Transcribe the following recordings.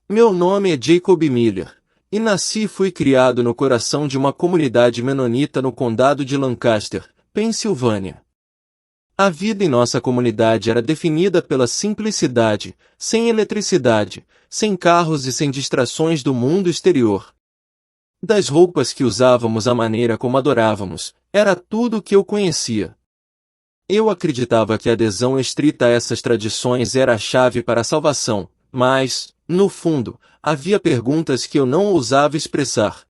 Meu nome é Jacob Miller, e nasci e fui criado no coração de uma comunidade menonita no condado de Lancaster, Pensilvânia. A vida em nossa comunidade era definida pela simplicidade, sem eletricidade, sem carros e sem distrações do mundo exterior. Das roupas que usávamos à maneira como adorávamos, era tudo o que eu conhecia. Eu acreditava que a adesão estrita a essas tradições era a chave para a salvação, mas, no fundo, havia perguntas que eu não ousava expressar.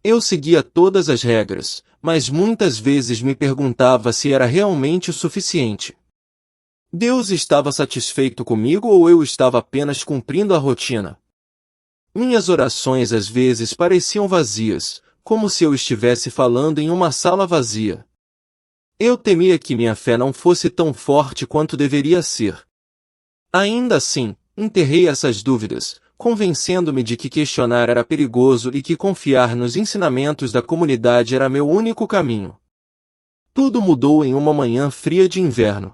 Eu seguia todas as regras, mas muitas vezes me perguntava se era realmente o suficiente. Deus estava satisfeito comigo ou eu estava apenas cumprindo a rotina? Minhas orações às vezes pareciam vazias, como se eu estivesse falando em uma sala vazia. Eu temia que minha fé não fosse tão forte quanto deveria ser. Ainda assim, enterrei essas dúvidas, convencendo-me de que questionar era perigoso e que confiar nos ensinamentos da comunidade era meu único caminho. Tudo mudou em uma manhã fria de inverno.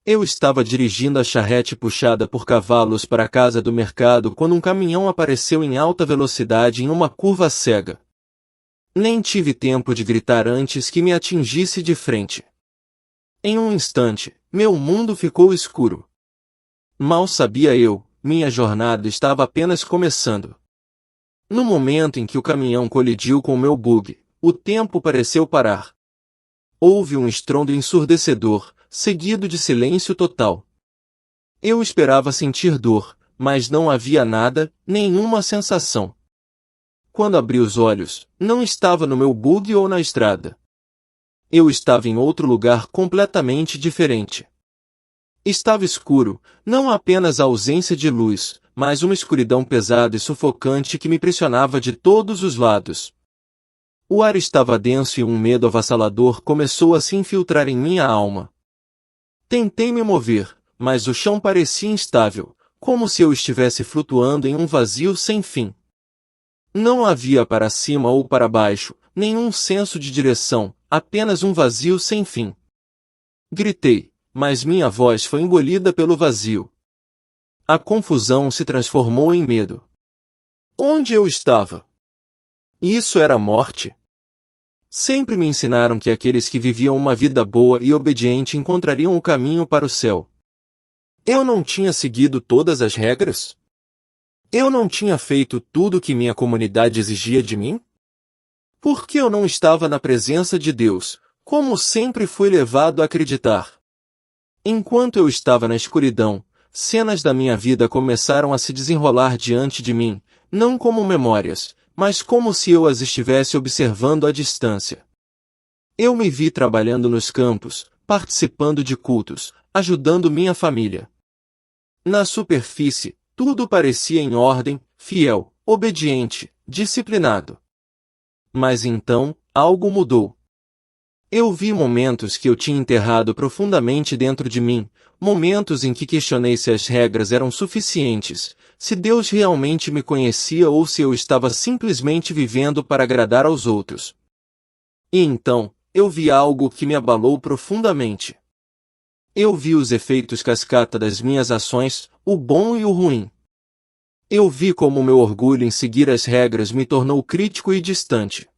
Eu estava dirigindo a charrete puxada por cavalos para a casa do mercado quando um caminhão apareceu em alta velocidade em uma curva cega. Nem tive tempo de gritar antes que me atingisse de frente. Em um instante, meu mundo ficou escuro. Mal sabia eu, minha jornada estava apenas começando. No momento em que o caminhão colidiu com o meu bug, o tempo pareceu parar. Houve um estrondo ensurdecedor, seguido de silêncio total. Eu esperava sentir dor, mas não havia nada, nenhuma sensação. Quando abri os olhos, não estava no meu bug ou na estrada. Eu estava em outro lugar completamente diferente. Estava escuro, não apenas a ausência de luz, mas uma escuridão pesada e sufocante que me pressionava de todos os lados. O ar estava denso e um medo avassalador começou a se infiltrar em minha alma. Tentei me mover, mas o chão parecia instável, como se eu estivesse flutuando em um vazio sem fim. Não havia para cima ou para baixo, nenhum senso de direção, apenas um vazio sem fim. Gritei, mas minha voz foi engolida pelo vazio. A confusão se transformou em medo. Onde eu estava? Isso era morte? Sempre me ensinaram que aqueles que viviam uma vida boa e obediente encontrariam o caminho para o céu. Eu não tinha seguido todas as regras? Eu não tinha feito tudo o que minha comunidade exigia de mim? Por que eu não estava na presença de Deus, como sempre fui levado a acreditar? Enquanto eu estava na escuridão, cenas da minha vida começaram a se desenrolar diante de mim, não como memórias, mas como se eu as estivesse observando à distância. Eu me vi trabalhando nos campos, participando de cultos, ajudando minha família. Na superfície, tudo parecia em ordem, fiel, obediente, disciplinado. Mas então, algo mudou. Eu vi momentos que eu tinha enterrado profundamente dentro de mim, momentos em que questionei se as regras eram suficientes, se Deus realmente me conhecia ou se eu estava simplesmente vivendo para agradar aos outros. E então, eu vi algo que me abalou profundamente. Eu vi os efeitos cascata das minhas ações, o bom e o ruim. Eu vi como meu orgulho em seguir as regras me tornou crítico e distante.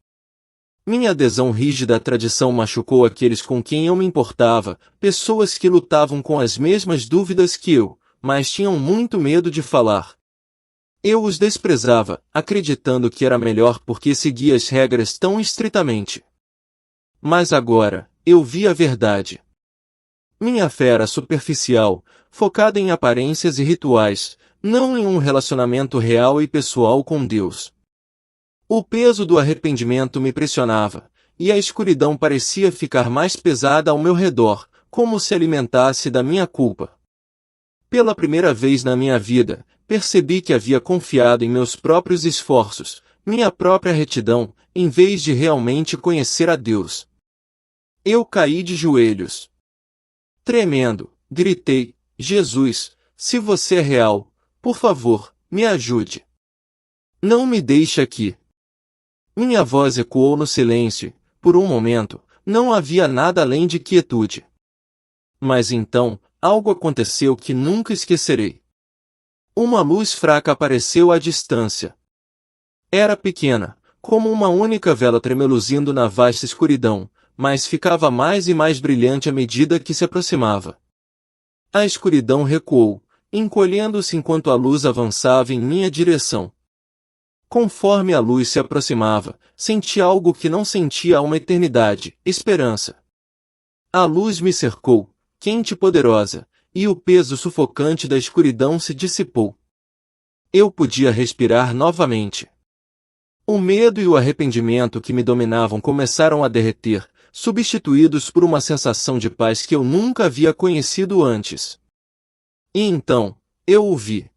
Minha adesão rígida à tradição machucou aqueles com quem eu me importava, pessoas que lutavam com as mesmas dúvidas que eu, mas tinham muito medo de falar. Eu os desprezava, acreditando que era melhor porque seguia as regras tão estritamente. Mas agora, eu vi a verdade. Minha fé era superficial, focada em aparências e rituais, não em um relacionamento real e pessoal com Deus. O peso do arrependimento me pressionava, e a escuridão parecia ficar mais pesada ao meu redor, como se alimentasse da minha culpa. Pela primeira vez na minha vida, percebi que havia confiado em meus próprios esforços, minha própria retidão, em vez de realmente conhecer a Deus. Eu caí de joelhos. Tremendo, gritei, Jesus, se você é real, por favor, me ajude. Não me deixe aqui. Minha voz ecoou no silêncio, por um momento, não havia nada além de quietude. Mas então, algo aconteceu que nunca esquecerei. Uma luz fraca apareceu à distância. Era pequena, como uma única vela tremeluzindo na vasta escuridão, mas ficava mais e mais brilhante à medida que se aproximava. A escuridão recuou, encolhendo-se enquanto a luz avançava em minha direção. Conforme a luz se aproximava, senti algo que não sentia há uma eternidade: esperança. A luz me cercou, quente e poderosa, e o peso sufocante da escuridão se dissipou. Eu podia respirar novamente. O medo e o arrependimento que me dominavam começaram a derreter, substituídos por uma sensação de paz que eu nunca havia conhecido antes. E então, eu o vi.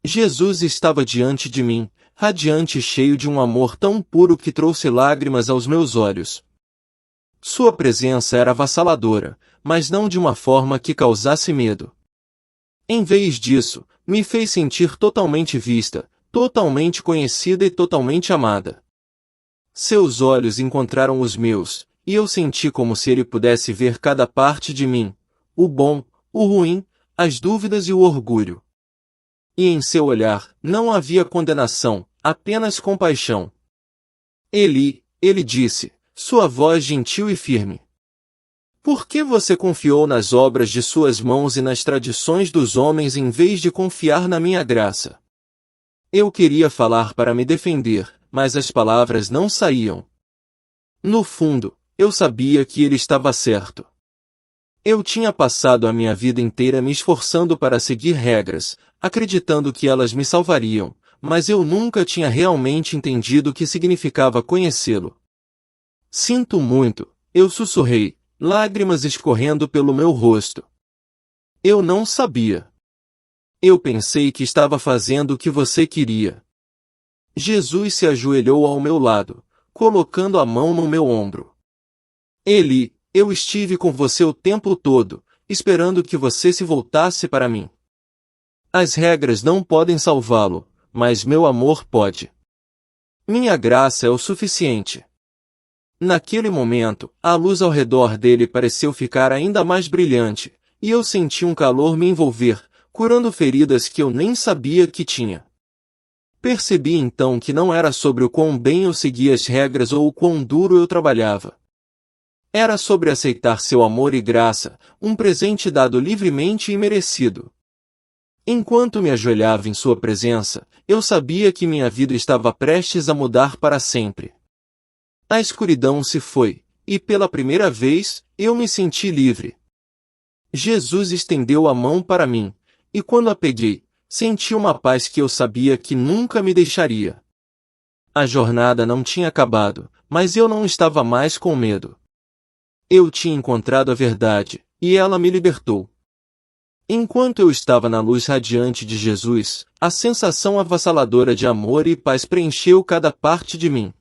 Jesus estava diante de mim, radiante e cheio de um amor tão puro que trouxe lágrimas aos meus olhos. Sua presença era avassaladora, mas não de uma forma que causasse medo. Em vez disso, me fez sentir totalmente vista, totalmente conhecida e totalmente amada. Seus olhos encontraram os meus, e eu senti como se ele pudesse ver cada parte de mim, o bom, o ruim, as dúvidas e o orgulho. E em seu olhar, não havia condenação, apenas compaixão. Ele disse, sua voz gentil e firme: por que você confiou nas obras de suas mãos e nas tradições dos homens em vez de confiar na minha graça? Eu queria falar para me defender, mas as palavras não saíam. No fundo, eu sabia que ele estava certo. Eu tinha passado a minha vida inteira me esforçando para seguir regras, acreditando que elas me salvariam, mas eu nunca tinha realmente entendido o que significava conhecê-lo. Sinto muito, eu sussurrei, lágrimas escorrendo pelo meu rosto. Eu não sabia. Eu pensei que estava fazendo o que você queria. Jesus se ajoelhou ao meu lado, colocando a mão no meu ombro. Eu estive com você o tempo todo, esperando que você se voltasse para mim. As regras não podem salvá-lo, mas meu amor pode. Minha graça é o suficiente. Naquele momento, a luz ao redor dele pareceu ficar ainda mais brilhante, e eu senti um calor me envolver, curando feridas que eu nem sabia que tinha. Percebi então que não era sobre o quão bem eu seguia as regras ou o quão duro eu trabalhava. Era sobre aceitar seu amor e graça, um presente dado livremente e merecido. Enquanto me ajoelhava em sua presença, eu sabia que minha vida estava prestes a mudar para sempre. A escuridão se foi, e pela primeira vez, eu me senti livre. Jesus estendeu a mão para mim, e quando a peguei, senti uma paz que eu sabia que nunca me deixaria. A jornada não tinha acabado, mas eu não estava mais com medo. Eu tinha encontrado a verdade, e ela me libertou. Enquanto eu estava na luz radiante de Jesus, a sensação avassaladora de amor e paz preencheu cada parte de mim.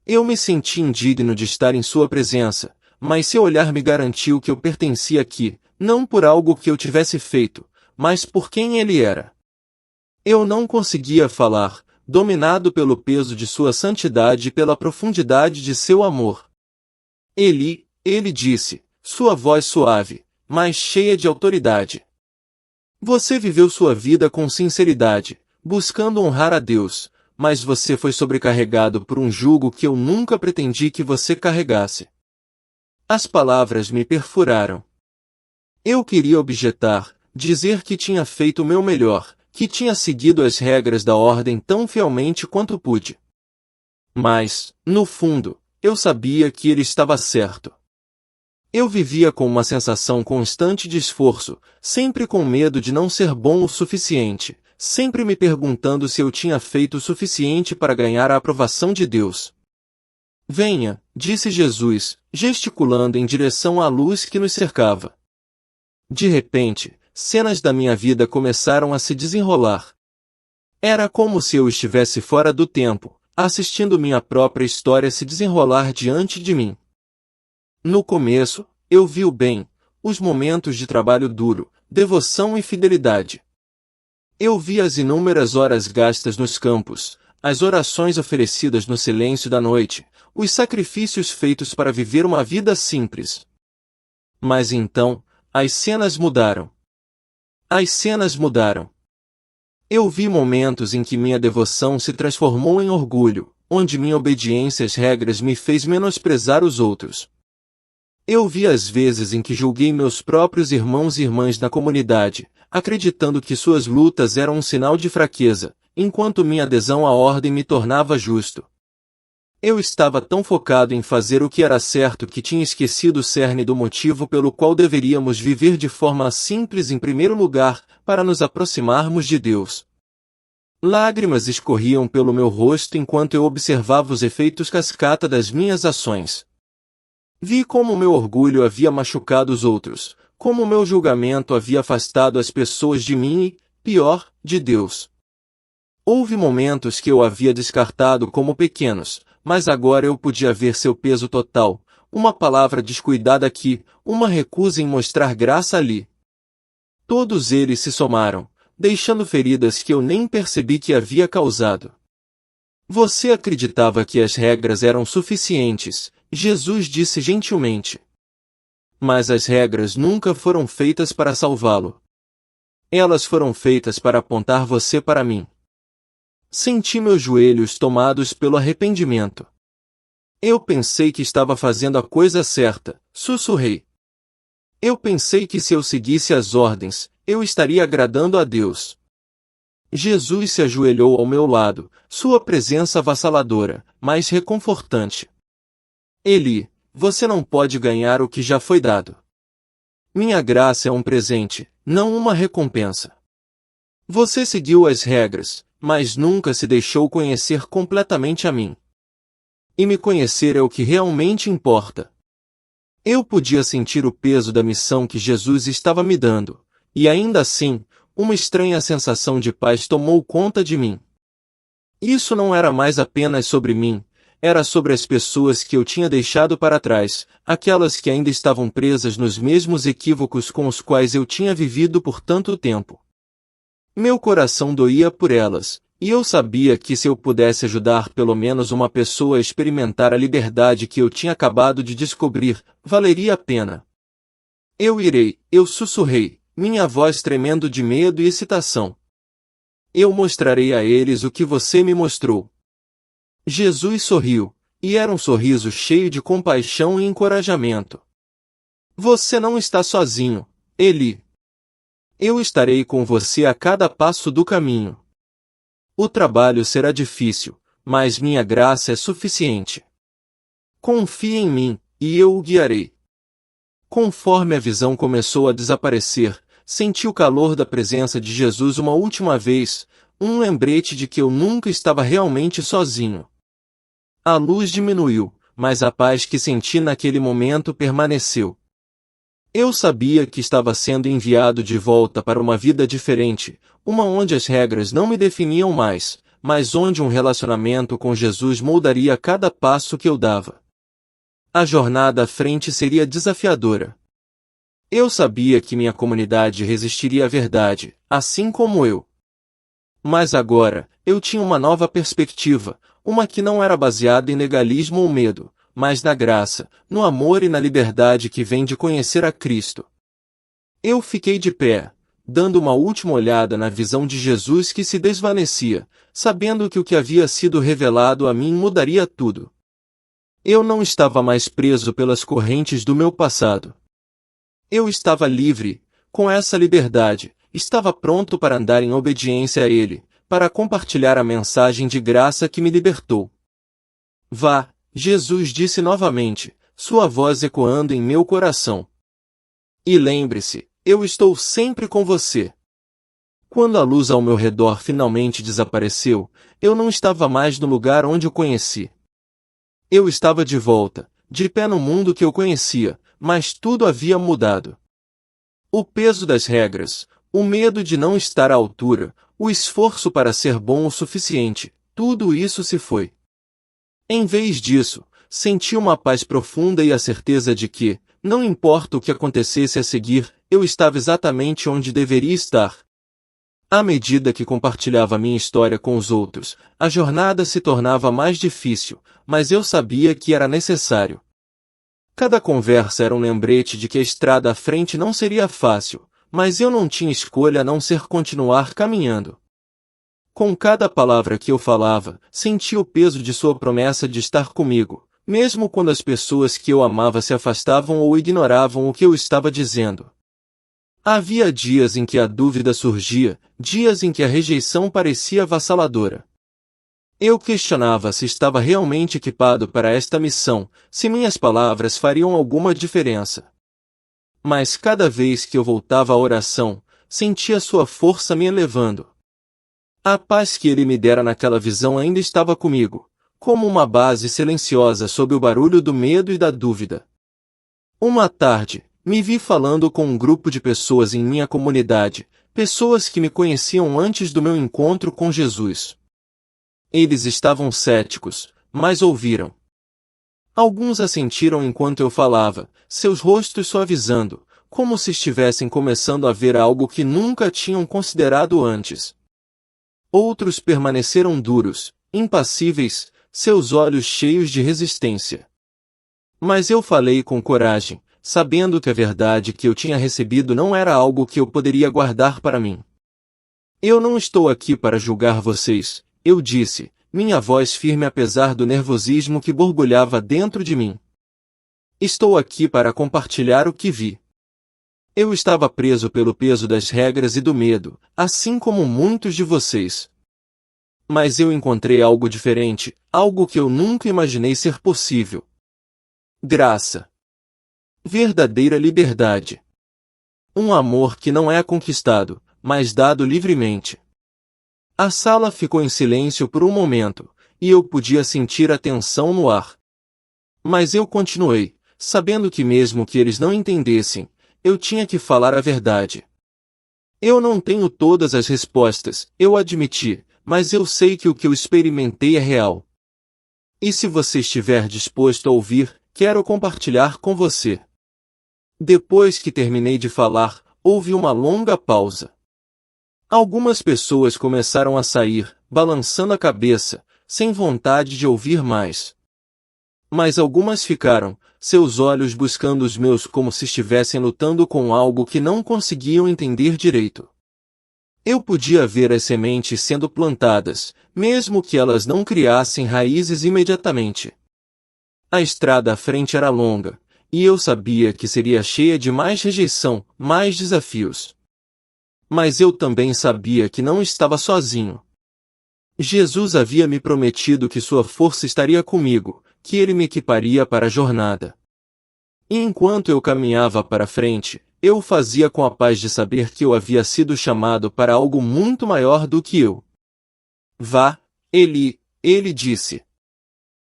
Eu me senti indigno de estar em sua presença, mas seu olhar me garantiu que eu pertencia aqui, não por algo que eu tivesse feito, mas por quem ele era. Eu não conseguia falar, dominado pelo peso de sua santidade e pela profundidade de seu amor. Ele disse, sua voz suave, mas cheia de autoridade: você viveu sua vida com sinceridade, buscando honrar a Deus, mas você foi sobrecarregado por um jugo que eu nunca pretendi que você carregasse. As palavras me perfuraram. Eu queria objetar, dizer que tinha feito o meu melhor, que tinha seguido as regras da ordem tão fielmente quanto pude. Mas, no fundo, eu sabia que ele estava certo. Eu vivia com uma sensação constante de esforço, sempre com medo de não ser bom o suficiente, sempre me perguntando se eu tinha feito o suficiente para ganhar a aprovação de Deus. Venha, disse Jesus, gesticulando em direção à luz que nos cercava. De repente, cenas da minha vida começaram a se desenrolar. Era como se eu estivesse fora do tempo, assistindo minha própria história se desenrolar diante de mim. No começo, eu vi o bem, os momentos de trabalho duro, devoção e fidelidade. Eu vi as inúmeras horas gastas nos campos, as orações oferecidas no silêncio da noite, os sacrifícios feitos para viver uma vida simples. Mas então, as cenas mudaram. As cenas mudaram. Eu vi momentos em que minha devoção se transformou em orgulho, onde minha obediência às regras me fez menosprezar os outros. Eu vi as vezes em que julguei meus próprios irmãos e irmãs na comunidade, acreditando que suas lutas eram um sinal de fraqueza, enquanto minha adesão à ordem me tornava justo. Eu estava tão focado em fazer o que era certo que tinha esquecido o cerne do motivo pelo qual deveríamos viver de forma simples em primeiro lugar, para nos aproximarmos de Deus. Lágrimas escorriam pelo meu rosto enquanto eu observava os efeitos cascata das minhas ações. Vi como meu orgulho havia machucado os outros, como meu julgamento havia afastado as pessoas de mim e, pior, de Deus. Houve momentos que eu havia descartado como pequenos, mas agora eu podia ver seu peso total, uma palavra descuidada aqui, uma recusa em mostrar graça ali. Todos eles se somaram, deixando feridas que eu nem percebi que havia causado. Você acreditava que as regras eram suficientes, Jesus disse gentilmente. Mas as regras nunca foram feitas para salvá-lo. Elas foram feitas para apontar você para mim. Senti meus joelhos tomados pelo arrependimento. Eu pensei que estava fazendo a coisa certa, sussurrei. Eu pensei que se eu seguisse as ordens, eu estaria agradando a Deus. Jesus se ajoelhou ao meu lado, sua presença avassaladora, mas reconfortante. Eli, você não pode ganhar o que já foi dado. Minha graça é um presente, não uma recompensa. Você seguiu as regras, mas nunca se deixou conhecer completamente a mim. E me conhecer é o que realmente importa. Eu podia sentir o peso da missão que Jesus estava me dando, e ainda assim, uma estranha sensação de paz tomou conta de mim. Isso não era mais apenas sobre mim, era sobre as pessoas que eu tinha deixado para trás, aquelas que ainda estavam presas nos mesmos equívocos com os quais eu tinha vivido por tanto tempo. Meu coração doía por elas, e eu sabia que se eu pudesse ajudar pelo menos uma pessoa a experimentar a liberdade que eu tinha acabado de descobrir, valeria a pena. Eu irei, eu sussurrei, minha voz tremendo de medo e excitação. Eu mostrarei a eles o que você me mostrou. Jesus sorriu, e era um sorriso cheio de compaixão e encorajamento. Você não está sozinho, Eli. Eu estarei com você a cada passo do caminho. O trabalho será difícil, mas minha graça é suficiente. Confie em mim, e eu o guiarei. Conforme a visão começou a desaparecer, senti o calor da presença de Jesus uma última vez, um lembrete de que eu nunca estava realmente sozinho. A luz diminuiu, mas a paz que senti naquele momento permaneceu. Eu sabia que estava sendo enviado de volta para uma vida diferente, uma onde as regras não me definiam mais, mas onde um relacionamento com Jesus moldaria cada passo que eu dava. A jornada à frente seria desafiadora. Eu sabia que minha comunidade resistiria à verdade, assim como eu. Mas agora, eu tinha uma nova perspectiva, uma que não era baseada em legalismo ou medo, mas na graça, no amor e na liberdade que vem de conhecer a Cristo. Eu fiquei de pé, dando uma última olhada na visão de Jesus que se desvanecia, sabendo que o que havia sido revelado a mim mudaria tudo. Eu não estava mais preso pelas correntes do meu passado. Eu estava livre, com essa liberdade, estava pronto para andar em obediência a Ele, para compartilhar a mensagem de graça que me libertou. Vá, Jesus disse novamente, sua voz ecoando em meu coração. E lembre-se, eu estou sempre com você. Quando a luz ao meu redor finalmente desapareceu, eu não estava mais no lugar onde o conheci. Eu estava de volta, de pé no mundo que eu conhecia, mas tudo havia mudado. O peso das regras, o medo de não estar à altura, o esforço para ser bom o suficiente, tudo isso se foi. Em vez disso, senti uma paz profunda e a certeza de que, não importa o que acontecesse a seguir, eu estava exatamente onde deveria estar. À medida que compartilhava minha história com os outros, a jornada se tornava mais difícil, mas eu sabia que era necessário. Cada conversa era um lembrete de que a estrada à frente não seria fácil, mas eu não tinha escolha a não ser continuar caminhando. Com cada palavra que eu falava, sentia o peso de sua promessa de estar comigo, mesmo quando as pessoas que eu amava se afastavam ou ignoravam o que eu estava dizendo. Havia dias em que a dúvida surgia, dias em que a rejeição parecia avassaladora. Eu questionava se estava realmente equipado para esta missão, se minhas palavras fariam alguma diferença. Mas cada vez que eu voltava à oração, sentia sua força me elevando. A paz que ele me dera naquela visão ainda estava comigo, como uma base silenciosa sob o barulho do medo e da dúvida. Uma tarde, me vi falando com um grupo de pessoas em minha comunidade, pessoas que me conheciam antes do meu encontro com Jesus. Eles estavam céticos, mas ouviram. Alguns assentiram enquanto eu falava, seus rostos suavizando, como se estivessem começando a ver algo que nunca tinham considerado antes. Outros permaneceram duros, impassíveis, seus olhos cheios de resistência. Mas eu falei com coragem, sabendo que a verdade que eu tinha recebido não era algo que eu poderia guardar para mim. Eu não estou aqui para julgar vocês, eu disse, minha voz firme apesar do nervosismo que borbulhava dentro de mim. Estou aqui para compartilhar o que vi. Eu estava preso pelo peso das regras e do medo, assim como muitos de vocês. Mas eu encontrei algo diferente, algo que eu nunca imaginei ser possível. Graça. Verdadeira liberdade. Um amor que não é conquistado, mas dado livremente. A sala ficou em silêncio por um momento, e eu podia sentir a tensão no ar. Mas eu continuei, sabendo que mesmo que eles não entendessem, eu tinha que falar a verdade. Eu não tenho todas as respostas, eu admiti, mas eu sei que o que eu experimentei é real. E se você estiver disposto a ouvir, quero compartilhar com você. Depois que terminei de falar, houve uma longa pausa. Algumas pessoas começaram a sair, balançando a cabeça, sem vontade de ouvir mais. Mas algumas ficaram, seus olhos buscando os meus como se estivessem lutando com algo que não conseguiam entender direito. Eu podia ver as sementes sendo plantadas, mesmo que elas não criassem raízes imediatamente. A estrada à frente era longa, e eu sabia que seria cheia de mais rejeição, mais desafios. Mas eu também sabia que não estava sozinho. Jesus havia me prometido que sua força estaria comigo, que ele me equiparia para a jornada. E enquanto eu caminhava para frente, eu o fazia com a paz de saber que eu havia sido chamado para algo muito maior do que eu. Vá, ele disse.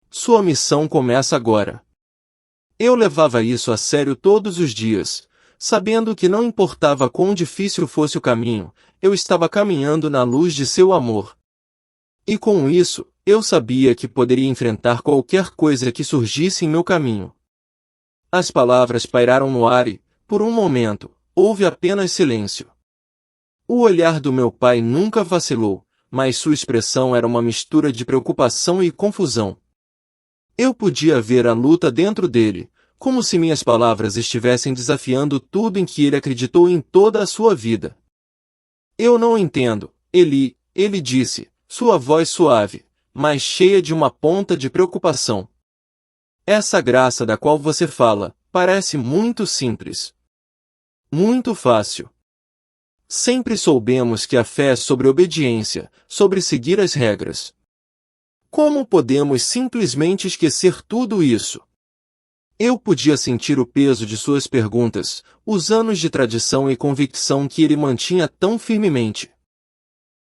Sua missão começa agora. Eu levava isso a sério todos os dias, sabendo que não importava quão difícil fosse o caminho, eu estava caminhando na luz de seu amor. E com isso, eu sabia que poderia enfrentar qualquer coisa que surgisse em meu caminho. As palavras pairaram no ar e, por um momento, houve apenas silêncio. O olhar do meu pai nunca vacilou, mas sua expressão era uma mistura de preocupação e confusão. Eu podia ver a luta dentro dele, como se minhas palavras estivessem desafiando tudo em que ele acreditou em toda a sua vida. Eu não entendo, ele disse, sua voz suave, mas cheia de uma ponta de preocupação. Essa graça da qual você fala, parece muito simples. Muito fácil. Sempre soubemos que a fé é sobre obediência, sobre seguir as regras. Como podemos simplesmente esquecer tudo isso? Eu podia sentir o peso de suas perguntas, os anos de tradição e convicção que ele mantinha tão firmemente.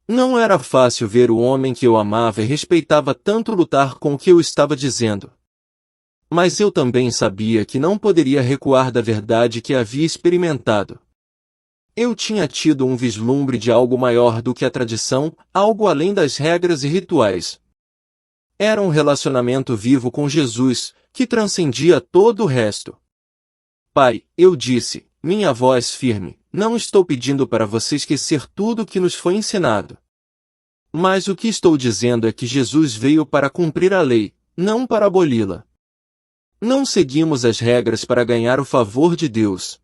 Não era fácil ver o homem que eu amava e respeitava tanto lutar com o que eu estava dizendo. Mas eu também sabia que não poderia recuar da verdade que havia experimentado. Eu tinha tido um vislumbre de algo maior do que a tradição, algo além das regras e rituais. Era um relacionamento vivo com Jesus, que transcendia todo o resto. Pai, eu disse, minha voz firme, não estou pedindo para você esquecer tudo o que nos foi ensinado. Mas o que estou dizendo é que Jesus veio para cumprir a lei, não para aboli-la. Não seguimos as regras para ganhar o favor de Deus.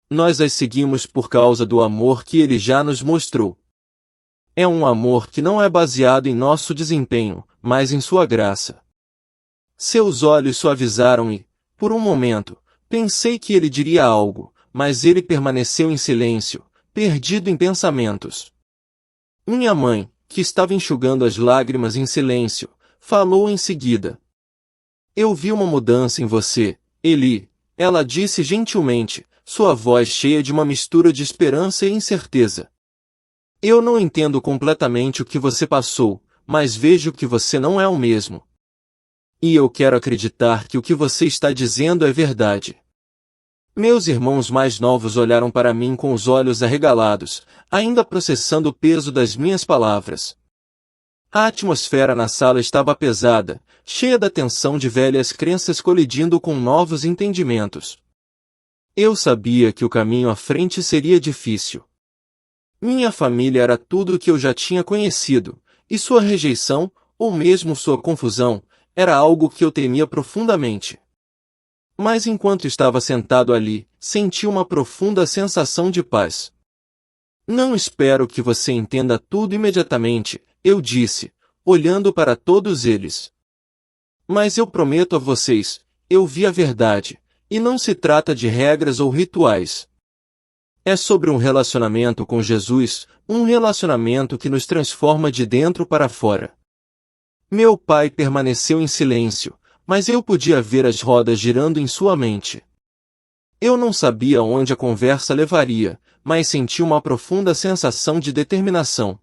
Nós as seguimos por causa do amor que Ele já nos mostrou. É um amor que não é baseado em nosso desempenho, mas em sua graça. Seus olhos suavizaram e, por um momento, pensei que ele diria algo, mas ele permaneceu em silêncio, perdido em pensamentos. Minha mãe, que estava enxugando as lágrimas em silêncio, falou em seguida. Eu vi uma mudança em você, Eli, ela disse gentilmente, sua voz cheia de uma mistura de esperança e incerteza. Eu não entendo completamente o que você passou, mas vejo que você não é o mesmo. E eu quero acreditar que o que você está dizendo é verdade. Meus irmãos mais novos olharam para mim com os olhos arregalados, ainda processando o peso das minhas palavras. A atmosfera na sala estava pesada, cheia da tensão de velhas crenças colidindo com novos entendimentos. Eu sabia que o caminho à frente seria difícil. Minha família era tudo o que eu já tinha conhecido, e sua rejeição, ou mesmo sua confusão, era algo que eu temia profundamente. Mas enquanto estava sentado ali, senti uma profunda sensação de paz. Não espero que você entenda tudo imediatamente, eu disse, olhando para todos eles. Mas eu prometo a vocês, eu vi a verdade, e não se trata de regras ou rituais. É sobre um relacionamento com Jesus, um relacionamento que nos transforma de dentro para fora. Meu pai permaneceu em silêncio, mas eu podia ver as rodas girando em sua mente. Eu não sabia onde a conversa levaria, mas senti uma profunda sensação de determinação.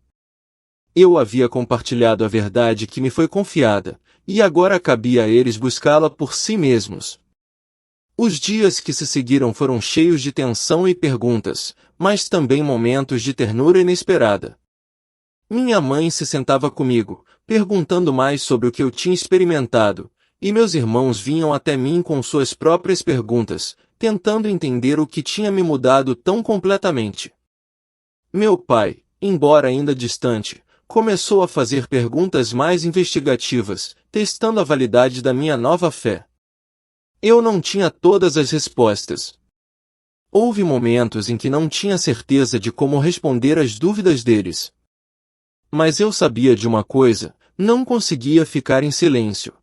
Eu havia compartilhado a verdade que me foi confiada, e agora cabia a eles buscá-la por si mesmos. Os dias que se seguiram foram cheios de tensão e perguntas, mas também momentos de ternura inesperada. Minha mãe se sentava comigo, perguntando mais sobre o que eu tinha experimentado, e meus irmãos vinham até mim com suas próprias perguntas, tentando entender o que tinha me mudado tão completamente. Meu pai, embora ainda distante, começou a fazer perguntas mais investigativas, testando a validade da minha nova fé. Eu não tinha todas as respostas. Houve momentos em que não tinha certeza de como responder às dúvidas deles. Mas eu sabia de uma coisa, não conseguia ficar em silêncio.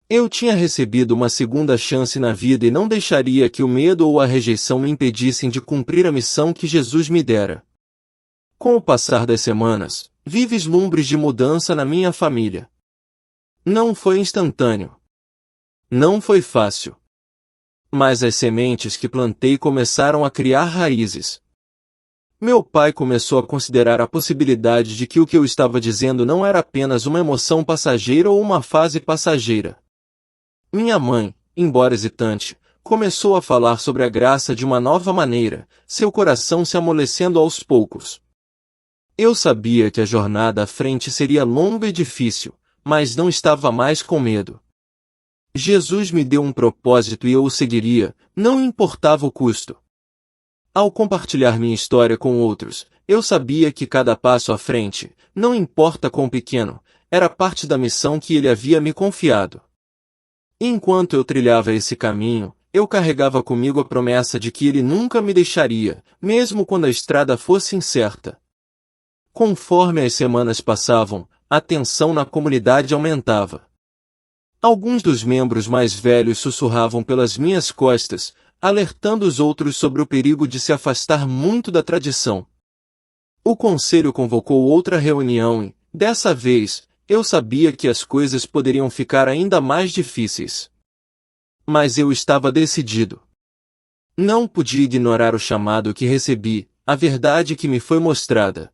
Eu tinha recebido uma segunda chance na vida e não deixaria que o medo ou a rejeição me impedissem de cumprir a missão que Jesus me dera. Com o passar das semanas, vi vislumbres de mudança na minha família. Não foi instantâneo. Não foi fácil. Mas as sementes que plantei começaram a criar raízes. Meu pai começou a considerar a possibilidade de que o que eu estava dizendo não era apenas uma emoção passageira ou uma fase passageira. Minha mãe, embora hesitante, começou a falar sobre a graça de uma nova maneira, seu coração se amolecendo aos poucos. Eu sabia que a jornada à frente seria longa e difícil, mas não estava mais com medo. Jesus me deu um propósito e eu o seguiria, não importava o custo. Ao compartilhar minha história com outros, eu sabia que cada passo à frente, não importa quão pequeno, era parte da missão que ele havia me confiado. Enquanto eu trilhava esse caminho, eu carregava comigo a promessa de que ele nunca me deixaria, mesmo quando a estrada fosse incerta. Conforme as semanas passavam, a tensão na comunidade aumentava. Alguns dos membros mais velhos sussurravam pelas minhas costas, alertando os outros sobre o perigo de se afastar muito da tradição. O conselho convocou outra reunião e, dessa vez, eu sabia que as coisas poderiam ficar ainda mais difíceis. Mas eu estava decidido. Não podia ignorar o chamado que recebi, a verdade que me foi mostrada.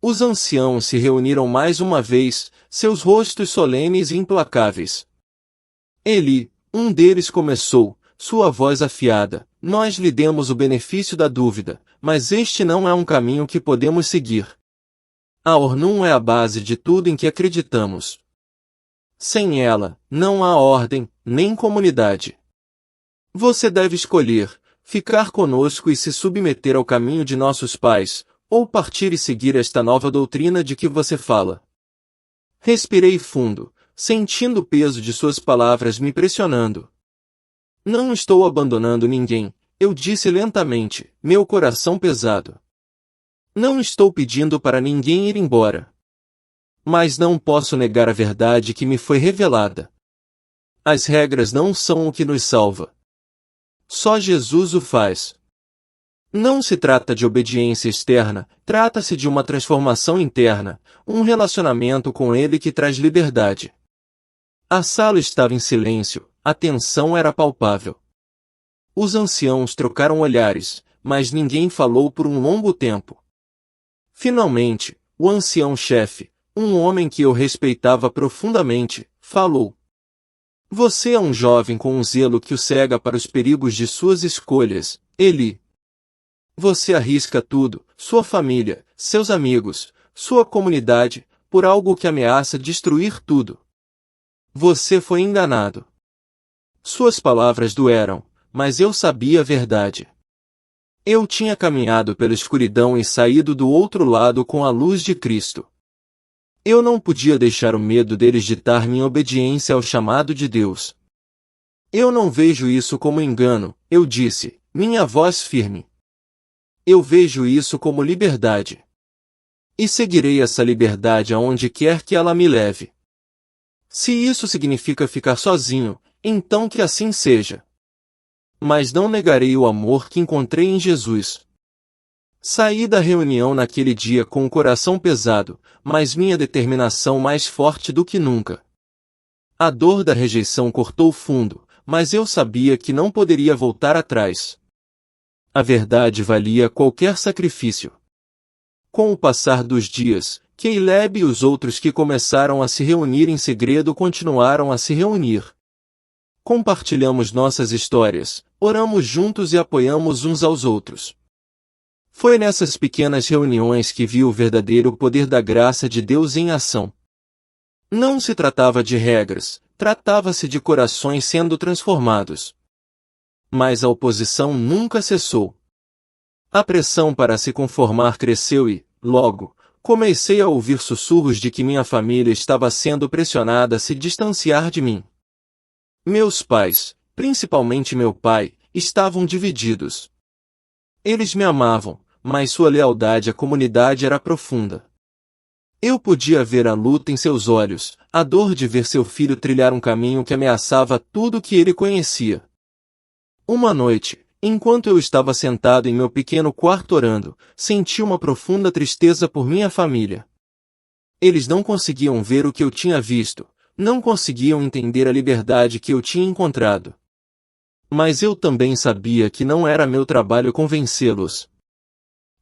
Os anciãos se reuniram mais uma vez, seus rostos solenes e implacáveis. Eli, um deles começou, sua voz afiada, nós lhe demos o benefício da dúvida, mas este não é um caminho que podemos seguir. A Ornum é a base de tudo em que acreditamos. Sem ela, não há ordem, nem comunidade. Você deve escolher, ficar conosco e se submeter ao caminho de nossos pais, ou partir e seguir esta nova doutrina de que você fala. Respirei fundo, sentindo o peso de suas palavras me pressionando. Não estou abandonando ninguém, eu disse lentamente, meu coração pesado. Não estou pedindo para ninguém ir embora. Mas não posso negar a verdade que me foi revelada. As regras não são o que nos salva. Só Jesus o faz. Não se trata de obediência externa, trata-se de uma transformação interna, um relacionamento com Ele que traz liberdade. A sala estava em silêncio, a tensão era palpável. Os anciãos trocaram olhares, mas ninguém falou por um longo tempo. Finalmente, o ancião-chefe, um homem que eu respeitava profundamente, falou. Você é um jovem com um zelo que o cega para os perigos de suas escolhas, Eli. Você arrisca tudo, sua família, seus amigos, sua comunidade, por algo que ameaça destruir tudo. Você foi enganado. Suas palavras doeram, mas eu sabia a verdade. Eu tinha caminhado pela escuridão e saído do outro lado com a luz de Cristo. Eu não podia deixar o medo deles ditar minha obediência ao chamado de Deus. Eu não vejo isso como engano, eu disse, minha voz firme. Eu vejo isso como liberdade. E seguirei essa liberdade aonde quer que ela me leve. Se isso significa ficar sozinho, então que assim seja. Mas não negarei o amor que encontrei em Jesus. Saí da reunião naquele dia com o coração pesado, mas minha determinação mais forte do que nunca. A dor da rejeição cortou fundo, mas eu sabia que não poderia voltar atrás. A verdade valia qualquer sacrifício. Com o passar dos dias, Caleb e os outros que começaram a se reunir em segredo continuaram a se reunir. Compartilhamos nossas histórias, oramos juntos e apoiamos uns aos outros. Foi nessas pequenas reuniões que vi o verdadeiro poder da graça de Deus em ação. Não se tratava de regras, tratava-se de corações sendo transformados. Mas a oposição nunca cessou. A pressão para se conformar cresceu e, logo, comecei a ouvir sussurros de que minha família estava sendo pressionada a se distanciar de mim. Meus pais, principalmente meu pai, estavam divididos. Eles me amavam, mas sua lealdade à comunidade era profunda. Eu podia ver a luta em seus olhos, a dor de ver seu filho trilhar um caminho que ameaçava tudo o que ele conhecia. Uma noite, enquanto eu estava sentado em meu pequeno quarto orando, senti uma profunda tristeza por minha família. Eles não conseguiam ver o que eu tinha visto, não conseguiam entender a liberdade que eu tinha encontrado. Mas eu também sabia que não era meu trabalho convencê-los.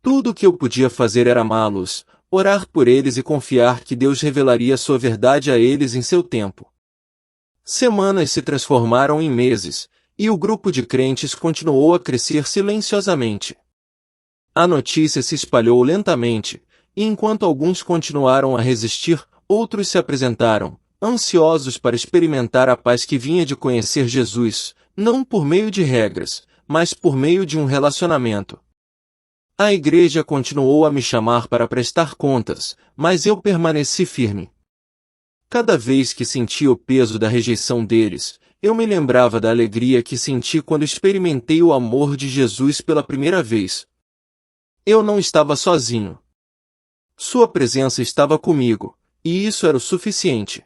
Tudo o que eu podia fazer era amá-los, orar por eles e confiar que Deus revelaria sua verdade a eles em seu tempo. Semanas se transformaram em meses, e o grupo de crentes continuou a crescer silenciosamente. A notícia se espalhou lentamente, e enquanto alguns continuaram a resistir, outros se apresentaram, ansiosos para experimentar a paz que vinha de conhecer Jesus, não por meio de regras, mas por meio de um relacionamento. A igreja continuou a me chamar para prestar contas, mas eu permaneci firme. Cada vez que sentia o peso da rejeição deles, eu me lembrava da alegria que senti quando experimentei o amor de Jesus pela primeira vez. Eu não estava sozinho. Sua presença estava comigo, e isso era o suficiente.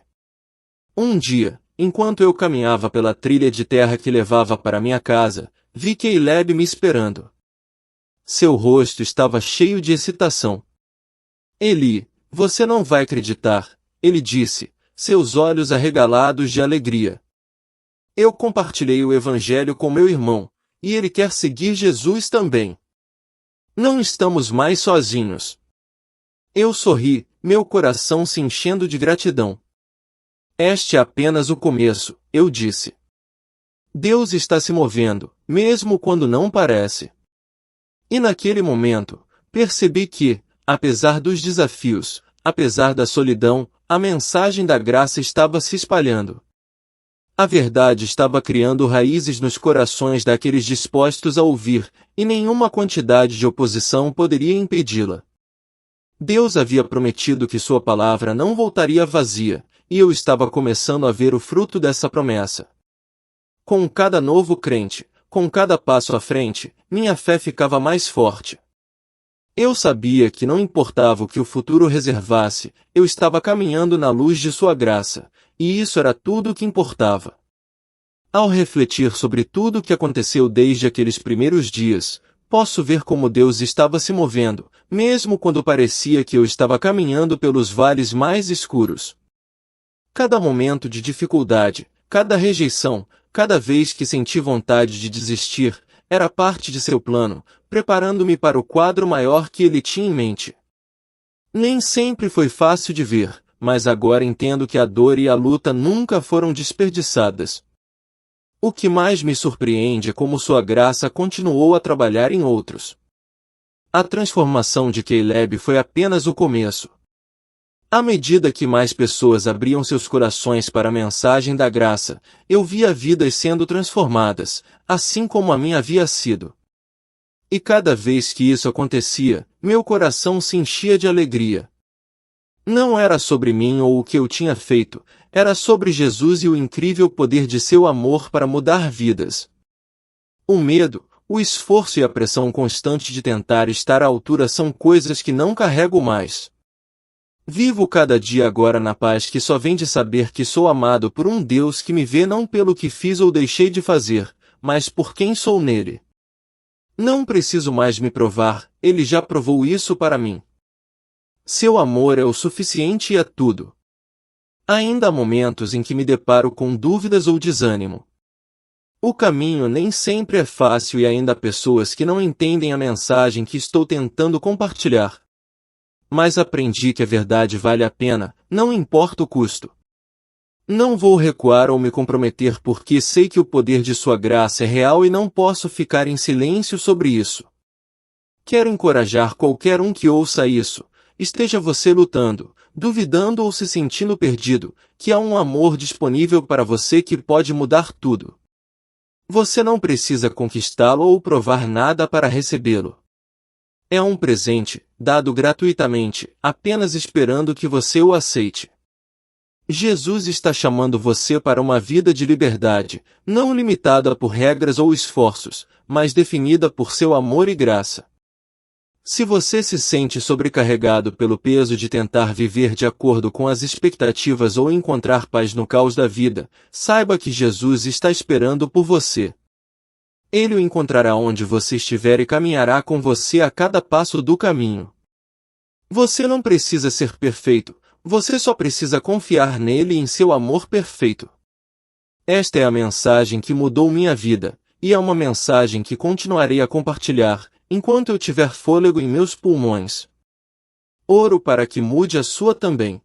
Um dia, enquanto eu caminhava pela trilha de terra que levava para minha casa, vi Caleb me esperando. Seu rosto estava cheio de excitação. Eli, você não vai acreditar, ele disse, seus olhos arregalados de alegria. Eu compartilhei o evangelho com meu irmão, e ele quer seguir Jesus também. Não estamos mais sozinhos. Eu sorri, meu coração se enchendo de gratidão. Este é apenas o começo, eu disse. Deus está se movendo, mesmo quando não parece. E naquele momento, percebi que, apesar dos desafios, apesar da solidão, a mensagem da graça estava se espalhando. A verdade estava criando raízes nos corações daqueles dispostos a ouvir, e nenhuma quantidade de oposição poderia impedi-la. Deus havia prometido que sua palavra não voltaria vazia, e eu estava começando a ver o fruto dessa promessa. Com cada novo crente, com cada passo à frente, minha fé ficava mais forte. Eu sabia que não importava o que o futuro reservasse, eu estava caminhando na luz de sua graça, e isso era tudo o que importava. Ao refletir sobre tudo o que aconteceu desde aqueles primeiros dias, posso ver como Deus estava se movendo, mesmo quando parecia que eu estava caminhando pelos vales mais escuros. Cada momento de dificuldade, cada rejeição, cada vez que senti vontade de desistir, era parte de seu plano, preparando-me para o quadro maior que ele tinha em mente. Nem sempre foi fácil de ver, mas agora entendo que a dor e a luta nunca foram desperdiçadas. O que mais me surpreende é como sua graça continuou a trabalhar em outros. A transformação de Caleb foi apenas o começo. À medida que mais pessoas abriam seus corações para a mensagem da graça, eu via vidas sendo transformadas, assim como a minha havia sido. E cada vez que isso acontecia, meu coração se enchia de alegria. Não era sobre mim ou o que eu tinha feito, era sobre Jesus e o incrível poder de seu amor para mudar vidas. O medo, o esforço e a pressão constante de tentar estar à altura são coisas que não carrego mais. Vivo cada dia agora na paz que só vem de saber que sou amado por um Deus que me vê não pelo que fiz ou deixei de fazer, mas por quem sou nele. Não preciso mais me provar, ele já provou isso para mim. Seu amor é o suficiente e é tudo. Ainda há momentos em que me deparo com dúvidas ou desânimo. O caminho nem sempre é fácil e ainda há pessoas que não entendem a mensagem que estou tentando compartilhar. Mas aprendi que a verdade vale a pena, não importa o custo. Não vou recuar ou me comprometer porque sei que o poder de sua graça é real e não posso ficar em silêncio sobre isso. Quero encorajar qualquer um que ouça isso, esteja você lutando, duvidando ou se sentindo perdido, que há um amor disponível para você que pode mudar tudo. Você não precisa conquistá-lo ou provar nada para recebê-lo. É um presente, dado gratuitamente, apenas esperando que você o aceite. Jesus está chamando você para uma vida de liberdade, não limitada por regras ou esforços, mas definida por seu amor e graça. Se você se sente sobrecarregado pelo peso de tentar viver de acordo com as expectativas ou encontrar paz no caos da vida, saiba que Jesus está esperando por você. Ele o encontrará onde você estiver e caminhará com você a cada passo do caminho. Você não precisa ser perfeito, você só precisa confiar nele e em seu amor perfeito. Esta é a mensagem que mudou minha vida, e é uma mensagem que continuarei a compartilhar, enquanto eu tiver fôlego em meus pulmões. Oro para que mude a sua também.